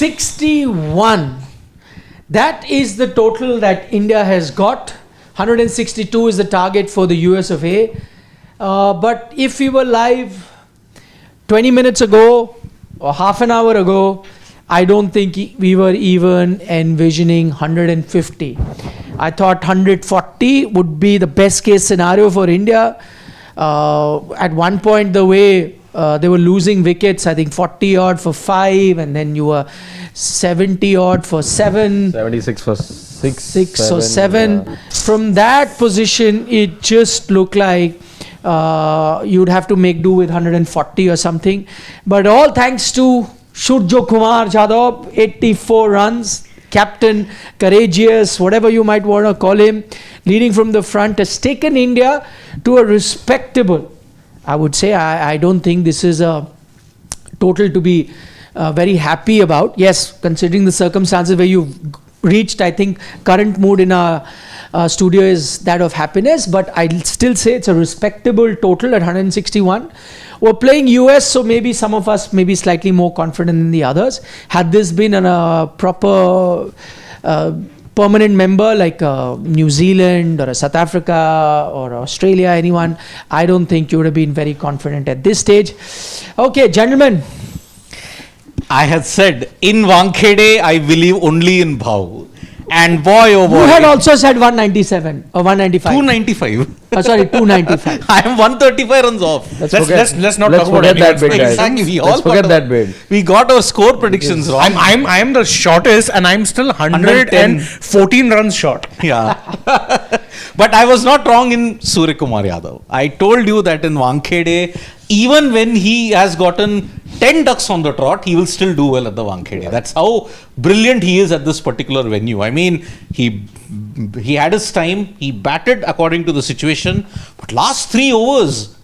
161. That is the total that India has got. 162 is the target for the US of A. But if we were live 20 minutes ago or half an hour ago, I don't think we were even envisioning 150. I thought 140 would be the best case scenario for India. At one point, the way they were losing wickets, I think 40 odd for 5, and then you were 70 odd for 7. 76 for 6 or 7. Yeah. From that position, it just looked like you'd have to make do with 140 or something. But all thanks to Suryakumar Yadav, 84 runs, captain, courageous, whatever you might want to call him, leading from the front, has taken India to a respectable, I would say. I don't think this is a total to be very happy about. Yes, considering the circumstances where you've reached, I think current mood in our studio is that of happiness, but I'll still say it's a respectable total at 161. We're playing US, so maybe some of us may be slightly more confident than the others. Had this been a proper permanent member like New Zealand or South Africa or Australia, anyone, I don't think you would have been very confident at this stage. Okay, gentlemen. I had said, in Wankhede, I believe only in Bhau. And boy, oh boy. You had also said 197 or 195. 295. Sorry, 295. I am 135 runs off. Let's not talk about that bit, guys. Exactly. Let's forget that bit. We got our score predictions wrong. I am the shortest, and I'm still 114 runs short. Yeah. But I was not wrong in Suryakumar Yadav. I told you that in Wankhede, even when he has gotten 10 ducks on the trot, he will still do well at the Wankhede. That's how brilliant he is at this particular venue. I mean, he had his time. He batted according to the situation. But last 3 overs,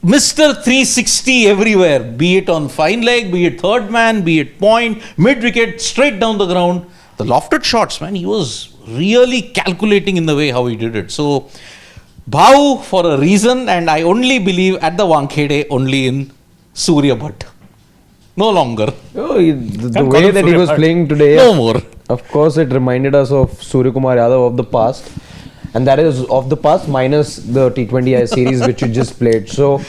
Mr. 360 everywhere. Be it on fine leg, be it third man, be it point, mid wicket, straight down the ground. The lofted shots, man, he was really calculating in the way how he did it. So, Bhau for a reason, and I only believe at the Wankhede only in Surya Bhatt. No longer. Oh, the way that he was playing today, no more. Of course, it reminded us of Suryakumar Yadav of the past. And that is of the past minus the T20 series which you just played. So,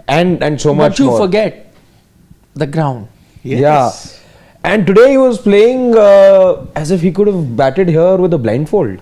and so much more. But you forget the ground. Yes. Yeah. And today he was playing as if he could have batted here with a blindfold.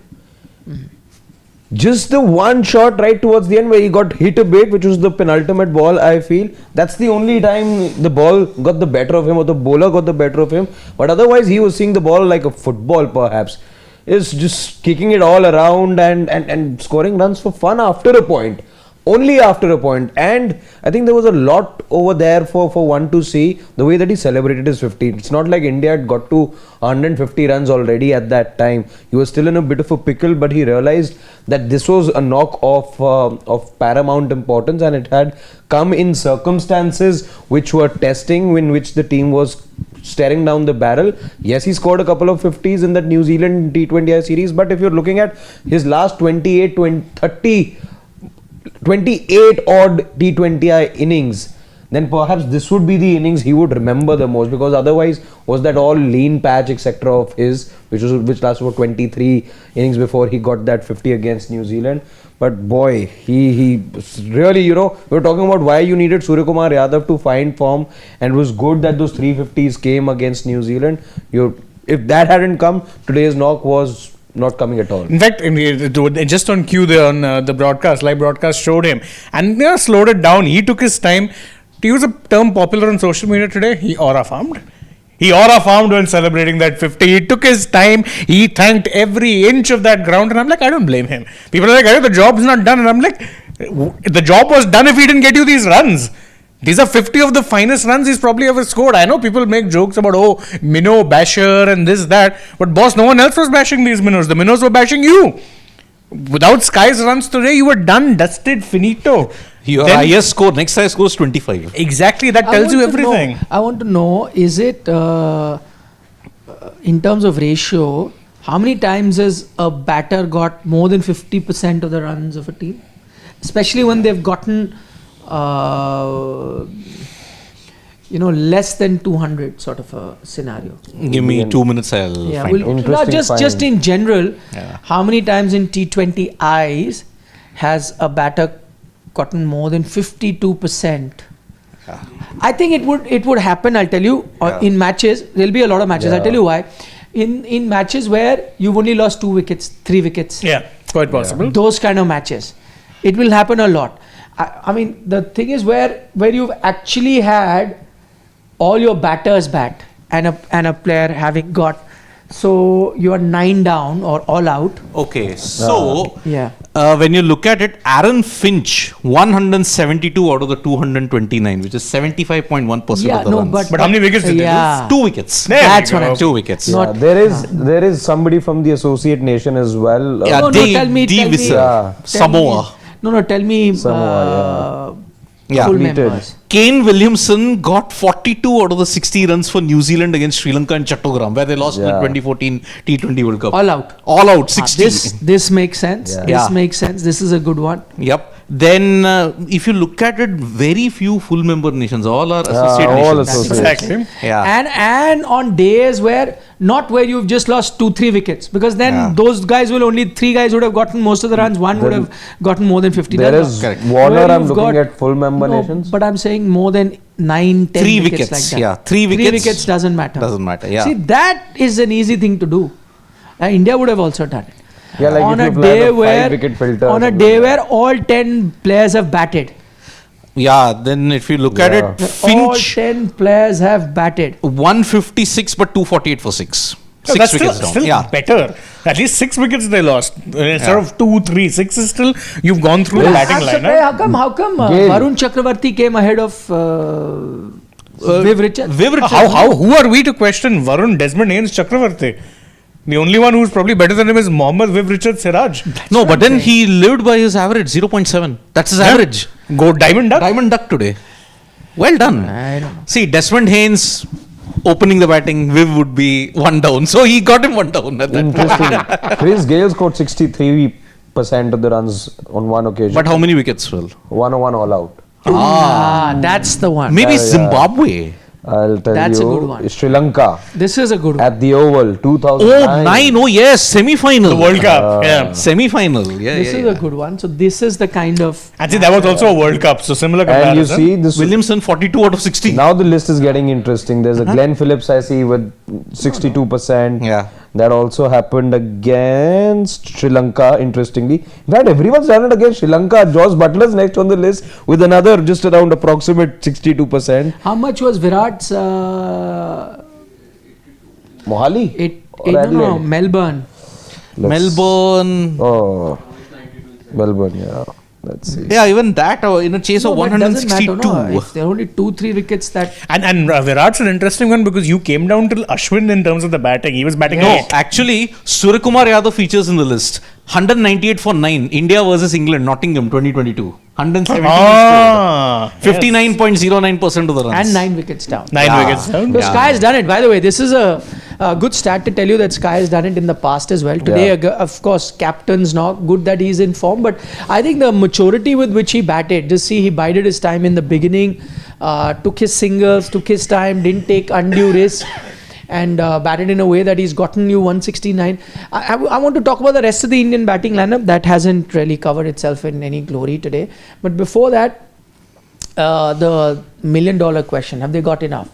Just the one shot right towards the end where he got hit a bit, which was the penultimate ball, I feel. That's the only time the ball got the better of him or the bowler got the better of him. But otherwise, he was seeing the ball like a football, perhaps. Is just kicking it all around and scoring runs for fun after a point. Only after a point. And I think there was a lot over there for one to see the way that he celebrated his 50. It's not like India had got to 150 runs already at that time. He was still in a bit of a pickle, but he realized that this was a knock of paramount importance, and it had come in circumstances which were testing, in which the team was staring down the barrel. Yes, he scored a couple of 50s in that New Zealand T20I series, but if you're looking at his last 28 odd T20I innings, then perhaps this would be the innings he would remember the most, because otherwise was that all lean patch etc. of his, which lasted for 23 innings before he got that 50 against New Zealand. But boy, he really, we were talking about why you needed Suryakumar Yadav to find form, and it was good that those 350s came against New Zealand. If that hadn't come, today's knock was not coming at all. In fact, just on cue there on the broadcast, live broadcast showed him and slowed it down. He took his time. To use a term popular on social media today, he aura farmed. He aura farmed when celebrating that 50. He took his time. He thanked every inch of that ground. And I'm like, I don't blame him. People are like, the job's not done. And I'm like, the job was done if he didn't get you these runs. These are 50 of the finest runs he's probably ever scored. I know people make jokes about, minnow basher and this, that. But boss, no one else was bashing these minnows. The minnows were bashing you. Without Sky's runs today, you were done, dusted, finito. Your highest score, next highest score is 25. Exactly, that tells you everything. I want to know, is it, in terms of ratio, how many times has a batter got more than 50% of the runs of a team? Especially when they've gotten less than 200 sort of a scenario. Give me 2 minutes, I'll Yeah, find out. Interesting just find. in general, Yeah. how many times in T20 Is has a batter gotten more than 52%? I think it would happen. I'll tell you in matches. There'll be a lot of matches. I'll tell you why. In matches where you've only lost 2 wickets, 3 wickets. Yeah, quite possible. Those kind of matches, it will happen a lot. I mean, the thing is where you've actually had all your batters bat and a player having got, so you are 9 down or all out. Okay, so Yeah. when you look at it, Aaron Finch 172 out of the 229, which is 75.1% Yeah, of the no, runs. But how many wickets did they Yeah. lose? 2 wickets. There we That's go. what I'm 2 wickets. Not- There is somebody from the associate nation as well. Yeah, No, tell me. Yeah. Samoa. No, tell me. Samoa, Yeah. Full Completed. members. Kane Williamson got 42 out of the 60 runs for New Zealand against Sri Lanka in Chattogram, where they lost in the Yeah. 2014 T20 World Cup. All out. All out, 60. This makes sense. Yeah. This Yeah. makes sense. This is a good one. Yep. Then, if you look at it, very few full member nations. All are associate all nations. associate. Exactly. Yeah. And on days where you've just lost 2-3 wickets, because then Yeah. those guys will only 3 guys would have gotten most of the runs. One would have gotten more than 50. There That's is Correct. Warner. where I'm you've looking got- at full member No, nations. but I'm saying more than 9-10 3 wickets wickets, like that. yeah. 3 wickets doesn't matter. Doesn't matter, yeah. See, that is an easy thing to do. India would have also done it. Yeah, like on if a you plan day a where 5-wicket filter. on or a something day like where all 10 players have batted. Yeah, then if you look at Yeah. it, All Finch 10 players have batted. 156 but 248 for 6. So 6 that's wickets still, down. still Yeah. better. At least 6 wickets they lost. Instead Yeah. of 2, 3, 6 is still, you've gone through the I'm batting surprised, lineup. how come Gale. Varun Chakravarti came ahead of Viv Richards? Viv Richards. Who are we to question Varun, Desmond Haynes, Chakravarti? The only one who's probably better than him is Mohammad Viv Richards Siraj. No, but then he lived by his average 0.7. That's his average. Go Diamond Duck. Diamond Duck today. Well done. I don't know. See, Desmond Haynes opening the batting, Viv would be 1 down. So he got him 1 down at that. Interesting. Chris Gayle scored 63% of the runs on one occasion. But how many wickets, Will? 101 all out. That's the one. Maybe Yeah. Zimbabwe. I'll tell That's a you. good one. Sri Lanka This is a good one. at the Oval 2009. Oh, 9. Oh, yes. Semi-final. The World Cup. Yeah. Semi-final. Yeah, This is a good one. So this is the kind of. Actually, that was also a World Cup. So similar And you comparison. see this. Williamson 42 out of 60. Now the list is getting interesting. There's a Glenn Phillips I see with 62%. Yeah. That also happened against Sri Lanka, interestingly. In fact, everyone's done it against Sri Lanka. Josh Butler's next on the list with another just around approximate 62%. How much was Virat's? Mohali? Or No, Adelaide? Melbourne. Melbourne. Oh, Melbourne, yeah. Let's see. Yeah, even that in a chase of No, but it doesn't matter, 162. no. If there are only 2-3 wickets that. And Virat's an interesting one because you came down till Ashwin in terms of the batting. He was batting No, 8. actually, Suryakumar Yadav features in the list. 198 for 9. India versus England, Nottingham 2022. 117 Ah, scored. 59.09% of the runs. And 9 wickets down. 9 Yeah. wickets down. So Sky has done it. By the way, this is a good stat to tell you that Sky has done it in the past as well. Today, of course, captain's knock. Good that he's in form. But I think the maturity with which he batted, just see, he bided his time in the beginning, took his singles, took his time, didn't take undue risk, and batted in a way that he's gotten you 169. I want to talk about the rest of the Indian batting lineup. That hasn't really covered itself in any glory today. But before that, the $1 million question, have they got enough?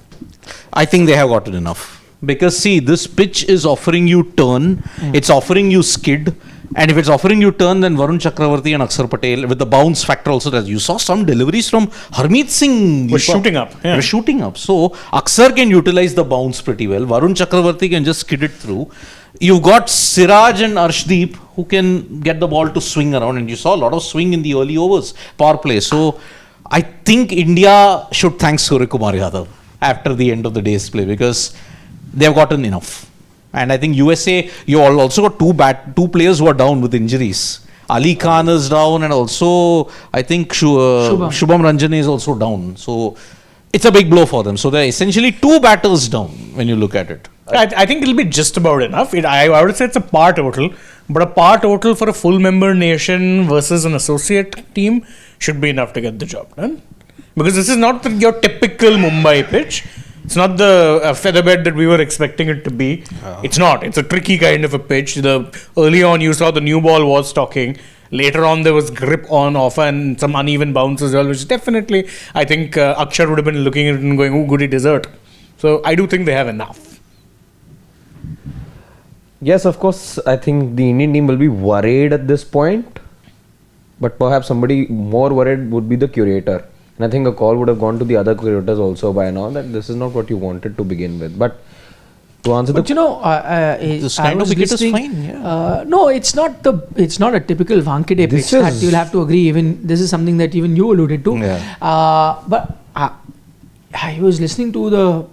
I think they have gotten enough. Because see, this pitch is offering you turn, it's offering you skid, and if it's offering you turn, then Varun Chakravarti and Akshar Patel with the bounce factor also. That you saw some deliveries from Harmeet Singh. Was shooting up, yeah. Was shooting up. So Akshar can utilize the bounce pretty well. Varun Chakravarti can just skid it through. You've got Siraj and Arshdeep who can get the ball to swing around, and you saw a lot of swing in the early overs, power play. So I think India should thank Suryakumar Yadav after the end of the day's play, because they've gotten enough. And I think USA, you all also got two players who are down with injuries. Ali Khan is down, and also I think Shubham Ranjane is also down. So it's a big blow for them. So they're essentially 2 batters down when you look at it. I think it'll be just about enough. I would say it's a par total, but a par total for a full member nation versus an associate team should be enough to get the job done. Because this is not your typical Mumbai pitch. It's not the featherbed that we were expecting it to be. It's not. It's a tricky kind of a pitch. Early on, you saw the new ball was stalking. Later on, there was grip on, off, and some uneven bounce as well, which definitely, I think Akshar would have been looking at it and going, oh, goody dessert. So I do think they have enough. Yes, of course, I think the Indian team will be worried at this point. But perhaps somebody more worried would be the curator. And I think a call would have gone to the other curators also by now that this is not what you wanted to begin with. But to answer But This kind of wicket is fine. Yeah. No, it's not a typical Wankhede pitch. That you'll have to agree. Even this is something that even you alluded to. Yeah. But I was listening to the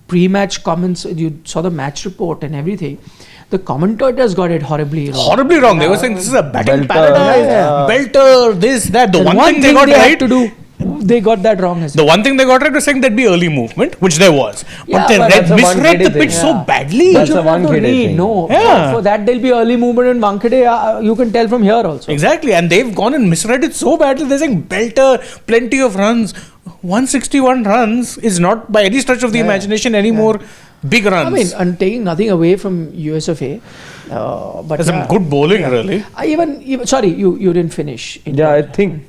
pre-match comments. You saw the match report and everything. The commentators got it horribly wrong. Horribly wrong. They were saying this is a batting Belter. paradise. Yeah. Belter, this, that. The one thing they got had right. to do, they got that wrong as well. The one thing they got right was saying there'd be early movement, which there was. Yeah, But they but that's a misread the Wankhede pitch thing. so Yeah. badly. That's You a don't have to Wankhede read. thing. No, Yeah. for that there'll be early movement in Wankhede. You can tell from here also. Exactly, and they've gone and misread it so badly. They're saying Belter, plenty of runs. 161 runs is not by any stretch of the imagination anymore. Big runs. I mean, and taking nothing away from USFA, but There's some good bowling, really. even sorry, you didn't finish. Yeah, I think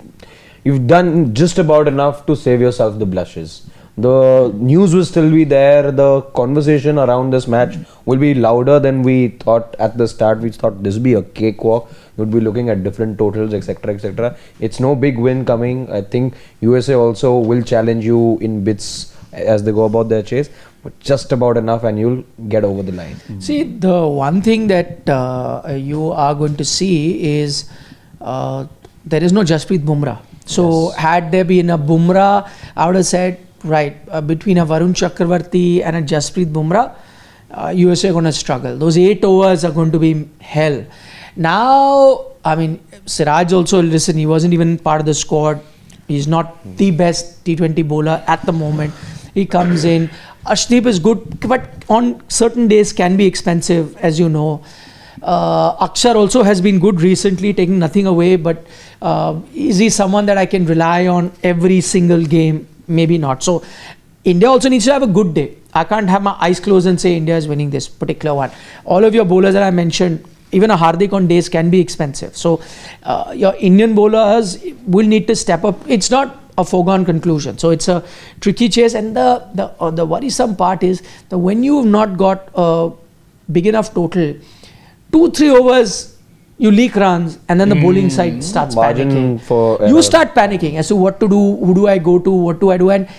you've done just about enough to save yourself the blushes. The news will still be there. The conversation around this match will be louder than we thought at the start. We thought this would be a cakewalk. We'd be looking at different totals, etc., etc. It's no big win coming. I think USA also will challenge you in bits as they go about their chase, but just about enough, and you'll get over the line. See, the one thing that you are going to see is there is no Jasprit Bumrah. So had there been a Bumrah, I would have said, right, between a Varun Chakravarti and a Jasprit Bumrah, USA are going to struggle. Those 8 overs are going to be hell. Now, I mean, Siraj also, listen, he wasn't even part of the squad. He's not the best T20 bowler at the moment. He comes in. Ashdeep is good, but on certain days can be expensive, as you know. Akshar also has been good recently, taking nothing away, but is he someone that I can rely on every single game? Maybe not. So India also needs to have a good day. I can't have my eyes closed and say India is winning this particular one. All of your bowlers that I mentioned, even a Hardik on days can be expensive. So your Indian bowlers will need to step up. It's not a foregone conclusion. So it's a tricky chase. And the worrisome part is that when you've not got a big enough total, 2-3 overs, you leak runs, and then the bowling side starts Margin panicking. for You error. start panicking as to what to do, who do I go to, what do I do, and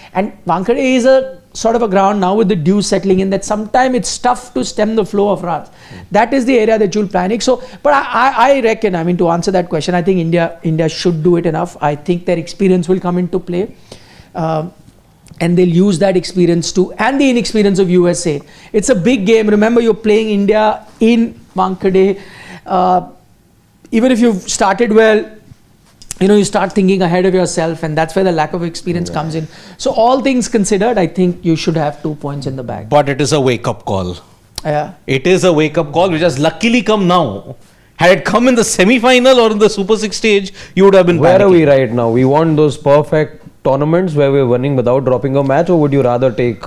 Wankhede is a sort of a ground now with the dew settling in that sometimes it's tough to stem the flow of runs. That is the area that you'll panic. So, but I reckon, I mean, to answer that question, I think India should do it enough. I think their experience will come into play. And they'll use that experience too, and the inexperience of USA. It's a big game. Remember, you're playing India in Wankhede. Even if you've started well, you start thinking ahead of yourself, and that's where the lack of experience comes in. So all things considered, I think you should have 2 points in the bag. But it is a wake-up call. Yeah. It is a wake-up call which has luckily come now. Had it come in the semi-final or in the Super 6 stage, you would have been Where panicking. are we right now? We want those perfect tournaments where we're winning without dropping a match, or would you rather take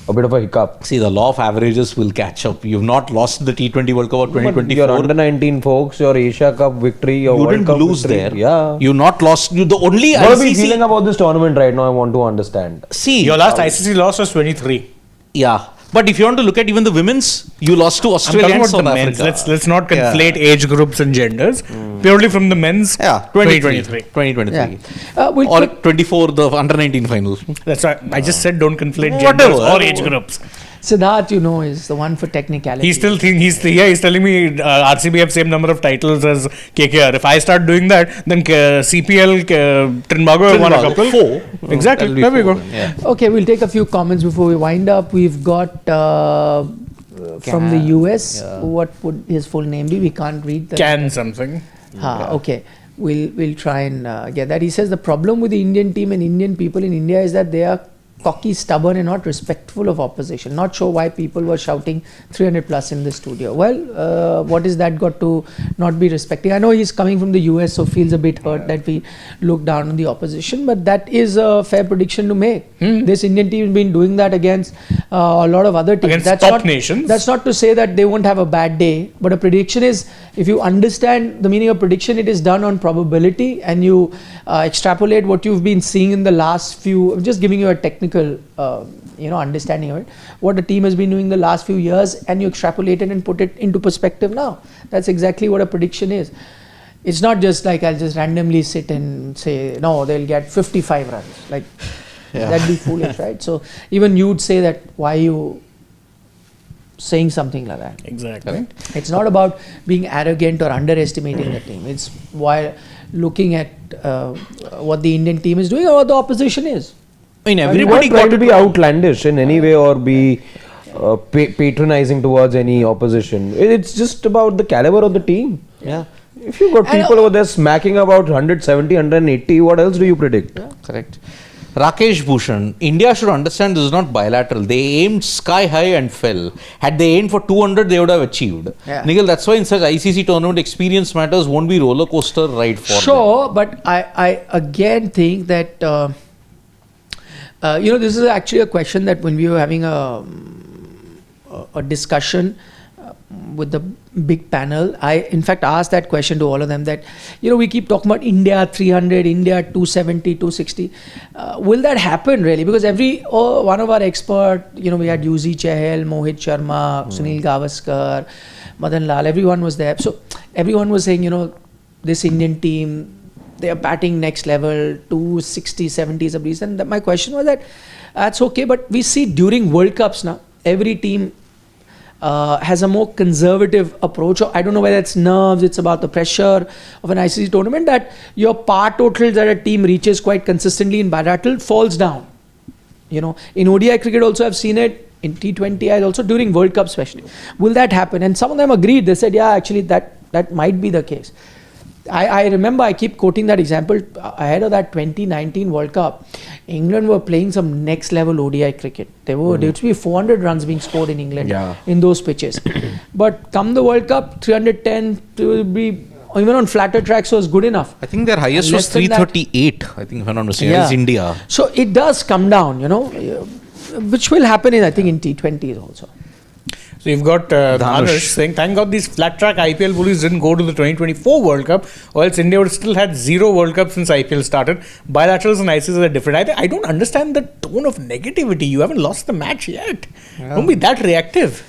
a bit of a hiccup? See, the law of averages will catch up. You've not lost the T20 World Cup or But 2024. your under 19 folks, your Asia Cup victory, your You World didn't Cup lose victory. there. Yeah. You not lost. You the only What are we ICC. feeling about this tournament right now? I want to understand. See, Your last ICC loss was 23. yeah. But if you want to look at even the women's, you lost to I'm Australia talking and about South the men's. Africa. Let's not Yeah. conflate age groups and genders. Purely from the men's. Yeah, 2023. 2023. We'll Or quick- 24, the under 19 final. That's why I just said don't conflate Whatever. genders or age groups. Siddharth, is the one for technicality. He's still he's telling me RCB have same number of titles as KKR. If I start doing that, then CPL Trinbago have won a couple. 4. Exactly. There we go. Yeah. Okay, we'll take a few comments before we wind up. We've got from the US. What would his full name be? We can't read that. Can something. Okay, we'll try and get that. He says the problem with the Indian team and Indian people in India is that they are cocky, stubborn, and not respectful of opposition. Not sure why people were shouting 300 plus in the studio. Well, what is that got to not be respecting? I know he's coming from the US, so feels a bit hurt that we look down on the opposition, but that is a fair prediction to make. This Indian team has been doing that against a lot of other teams. Against That's top not, nations. That's not to say that they won't have a bad day, but a prediction is, if you understand the meaning of prediction, it is done on probability, and you extrapolate what you've been seeing in the last few. I'm just giving you a technical understanding of it, what the team has been doing the last few years, and you extrapolate it and put it into perspective now. That's exactly what a prediction is. It's not just like I'll just randomly sit and say, no, they'll get 55 runs. Like, that'd be foolish, right? So even you'd say that, why are you saying something like that? Exactly. It's not about being arrogant or underestimating the team. It's why looking at what the Indian team is doing or what the opposition is. I mean, Everybody everybody trying got to it be wrong. outlandish in any way or be patronizing towards any opposition. It's just about the caliber of the team. Yeah. If you've got people over there smacking about 170, 180, what else do you predict? Yeah, correct. Rakesh Bhushan, India should understand this is not bilateral. They aimed sky high and fell. Had they aimed for 200, they would have achieved. Yeah. Nikhil, that's why in such ICC tournament, experience matters, won't be roller coaster ride for them. Sure, but I again think that this is actually a question that when we were having a discussion with the big panel, I in fact asked that question to all of them, that we keep talking about India 300, India 270, 260. Will that happen really? Because every one of our expert, we had Yuzi Chahal, Mohit Sharma, Sunil Gavaskar, Madan Lal, everyone was there. So everyone was saying, this Indian team, they are batting next level, 260, 70 is a breeze. And my question was that, that's okay, but we see during World Cups now, every team has a more conservative approach. I don't know whether it's nerves, it's about the pressure of an ICC tournament, that your par totals that a team reaches quite consistently in bilateral falls down. In ODI cricket also I've seen it, in T20 and also during World Cup especially. Will that happen? And some of them agreed. They said, yeah, actually that might be the case. I remember, I keep quoting that example, ahead of that 2019 World Cup, England were playing some next level ODI cricket. There used to be 400 runs being scored in England in those pitches. But come the World Cup, 310 to be, even on flatter tracks, was good enough. I think their highest was 338, I think, if I'm not mistaken. That is India. So it does come down, which will happen in T20s also. So you've got Dhanush saying, thank God these flat track IPL bullies didn't go to the 2024 World Cup, or else India would still had 0 World Cups since IPL started. Bilaterals and ICCs are different. I don't understand the tone of negativity. You haven't lost the match yet. Don't be that reactive.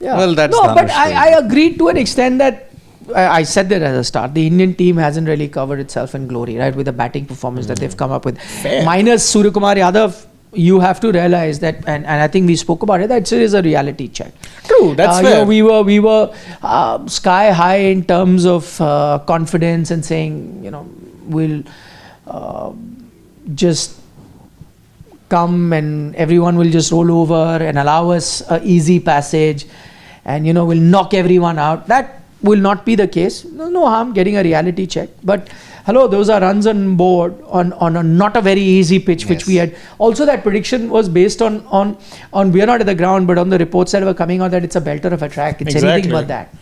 Yeah. Well, that's no, but Dhanush I agree to an extent that I said that at the start. The Indian team hasn't really covered itself in glory, right, with the batting performance that they've come up with. Fair. Minus Suryakumar Yadav, you have to realize that, and I think we spoke about it, that it is a reality check. True, that's fair. We were sky high in terms of confidence and saying, we'll just come and everyone will just roll over and allow us an easy passage, and we'll knock everyone out. That will not be the case. No harm getting a reality check, but hello, those are runs on board on a not a very easy pitch, which we had. Also, that prediction was based on we are not at the ground, but on the reports that were coming out that it's a belter of a track. It's anything but that.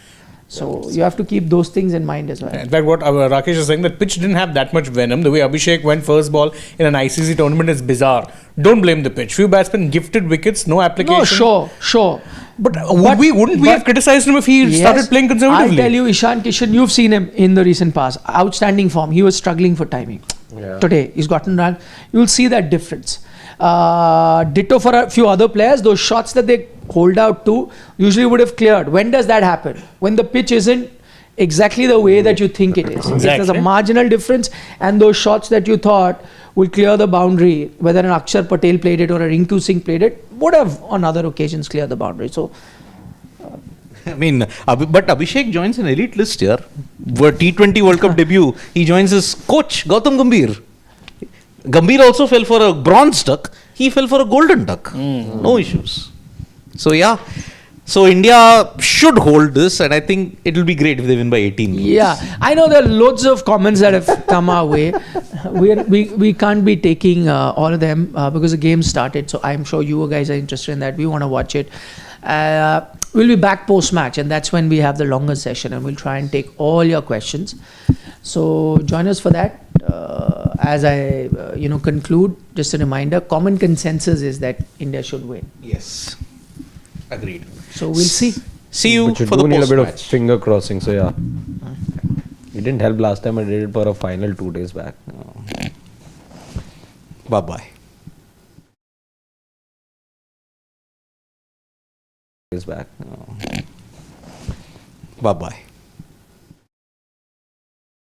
So you have to keep those things in mind as well. In fact, what Rakesh is saying, that pitch didn't have that much venom. The way Abhishek went first ball in an ICC tournament is bizarre. Don't blame the pitch. Few batsmen gifted wickets, no application. No, sure. But wouldn't we have criticized him if he started playing conservatively? I tell you, Ishan Kishan, you've seen him in the recent past. Outstanding form. He was struggling for timing. Yeah. Today, he's gotten run. You'll see that difference. Ditto for a few other players. Those shots that they hold out to usually would have cleared. When does that happen? When the pitch isn't exactly the way that you think it is. Exactly. If there's a marginal difference and those shots that you thought will clear the boundary, whether an Akshar Patel played it or a Rinku Singh played it, would have on other occasions cleared the boundary. So, I mean, but Abhishek joins an elite list here. For T20 World Cup debut, he joins his coach, Gautam Gambhir. Gambhir also fell for a bronze duck. He fell for a golden duck. No issues. So, yeah. So India should hold this, and I think it will be great if they win by 18 goals. Yeah, I know there are loads of comments that have come our way. We can't be taking all of them because the game started. So I'm sure you guys are interested in that. We want to watch it. We'll be back post-match, and that's when we have the longer session, and we'll try and take all your questions. So join us for that. As I conclude, just a reminder: common consensus is that India should win. Yes. Agreed. So we'll see. See you But you for the do need a bit of post-match. finger crossing, so yeah. It didn't help last time. I did it for a final 2 days back. Bye-bye. Days back. Bye-bye.